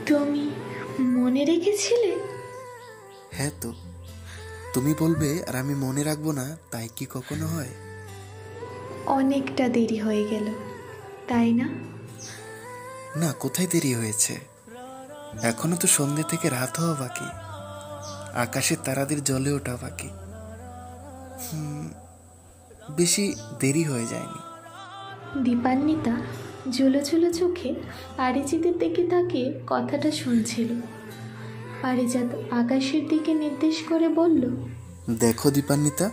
তুমি মনে রেখেছিলে? হ্যাঁ তো, তুমি বলবে আর আমি মনে রাখবো না, তাই কি কখনো হয়? অনেকটা দেরি হয়ে গেল, তাই না? না, কোথায় দেরি হয়েছে? এখনো তো সন্ধ্যে থেকে রাত হওয়া বাকি, আকাশের তারাদের জ্বলে ওঠা বাকি। বেশি দেরি হয়ে যায়নি। দীপান্বিতা ঝুলো ঝুলো চোখে পারিজাতের দিকে তাকিয়ে কথাটা শুনছিল। পারিজাত আকাশের দিকে নির্দেশ করে বলল, দেখো দীপান্বিতা,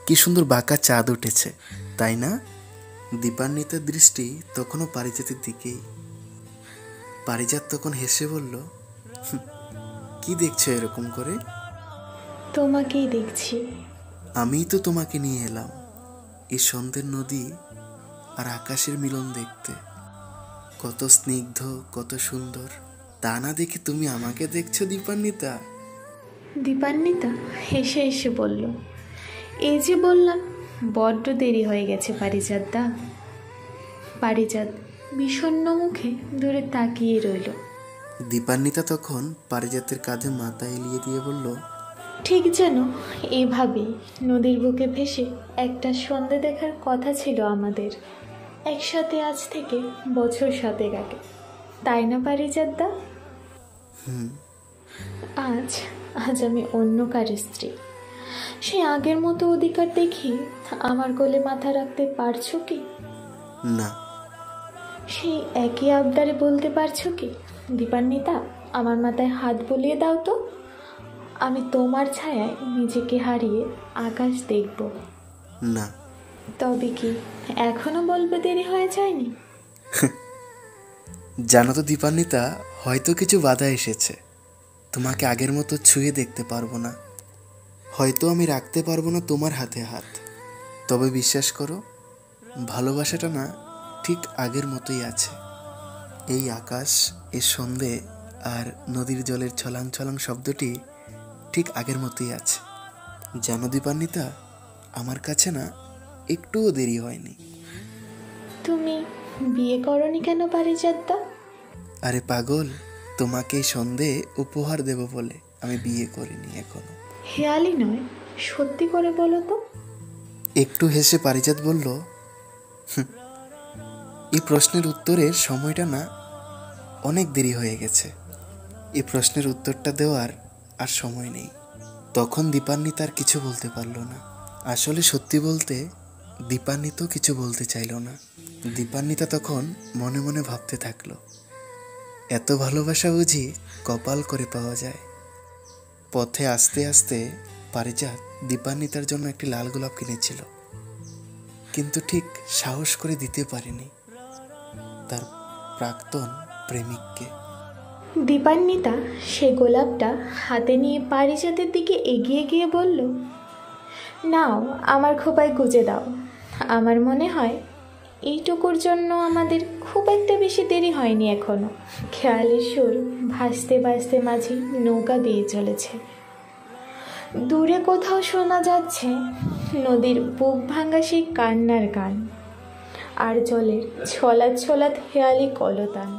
কি সুন্দর বাঁকা চাঁদ উঠেছে, তাই না? দীপান্বিতার দৃষ্টি তখনও পারিজাতের দিকেই। পারিজাত তখন হেসে বলল, কি দেখছো এরকম করে? তোমাকেই দেখছি। আমিই তো তোমাকে নিয়ে এলাম এই সন্ধ্যের নদী আর আকাশের মিলন দেখতে। কত স্নিগ্ধ, কত সুন্দর, তা না দেখে তুমি আমাকে দেখছো দীপান্বিতা? দীপান্বিতা হেসে হেসে বলল, এই যে বললাম, বড্ড দেরি হয়ে গেছে পারিজাত দা। পারিজাত বিষণ্ণ মুখে দূরে তাকিয়ে রইল। দীপান্বিতা তখন পারিজাতের কাঁধে মাথা এলিয়ে দিয়ে বলল, ঠিক যেন এইভাবেই নদীর বুকে ভেসে একটা সন্ধে দেখার কথা ছিল আমাদের, একসাথে আজ থেকে বছর 7 আগে, তাই না পারিজাত দা? আজ আজ আমি অন্য কারো স্ত্রী। সে আগের মতো অধিকার দেখি আমার কোলে মাথা রাখতে পারছো কি? না। সেই একই আবদারে বলতে পারছো কি, দীপান্বিতা আমার মাথায় হাত বুলিয়ে দাও তো, আমি তোমার ছায়ায় নিজেকে হারিয়ে আকাশ দেখব। না। তবে কি এখনো বলবে দেরি হয়ে যায়নি? জানো তো দীপান্বিতা, হয়তো কিছু বাধা এসেছে। তোমাকে আগের মতো ছুঁয়ে দেখতে পারবো না, হয়তো আমি রাখতে পারবো না তোমার হাতে হাত। তবে বিশ্বাস করো, ভালোবাসাটা না ঠিক আগের মতোই আছে। এই আকাশ, এই সন্ধে আর নদীর জলের ছলাং ছলাং শব্দটি ঠিক আগের মতোই আছে। জানো দীপান্বিতা, আমার কাছে না একটুও দেরি হয়নি। তুমি বিয়ে করনি কেন পারিজাত দা? আরে পাগল, তোমাকে এই সন্ধে উপহার দেব বলে আমি বিয়ে করিনি এখনো। হেয়ালি নয়, সত্যি করে বলো তো। একটু হেসে পারিজাত বলল, এই প্রশ্নের উত্তরের সময়টা না অনেক দেরি হয়ে গেছে। এই প্রশ্নের উত্তরটা দেওয়ার আর সময় নেই। তখন দীপান্বিতা আর কিছু বলতে পারল না। আসলে সত্যি বলতে দীপান্বিতাও কিছু বলতে চাইল না। দীপান্বিতা তখন মনে মনে ভাবতে থাকলো, এত ভালোবাসা বুঝি কপাল করে পাওয়া যায়। পথে আস্তে আস্তে পারিজাত দীপান্বিতার জন্য একটি লাল গোলাপ কিনেছিল, কিন্তু ঠিক সাহস করে দিতে পারেনি তার প্রাক্তন প্রেমিককে। দীপান্বিতা সে গোলাপটা হাতে নিয়ে পারিজাতের দিকে এগিয়ে গিয়ে বলল, নাও আমার খোপায় গুজে দাও। আমার মনে হয় এইটুকুর জন্য আমাদের খুব একটা বেশি দেরি হয়নি এখনো। খেয়ালের সুর ভাসতে ভাসতে মাঝি নৌকা দিয়ে চলেছে। দূরে কোথাও শোনা যাচ্ছে নদীর বুক ভাঙা সেই কান্নার গান আর জলের ছলাৎ ছলাৎ হেয়ালি কলতান।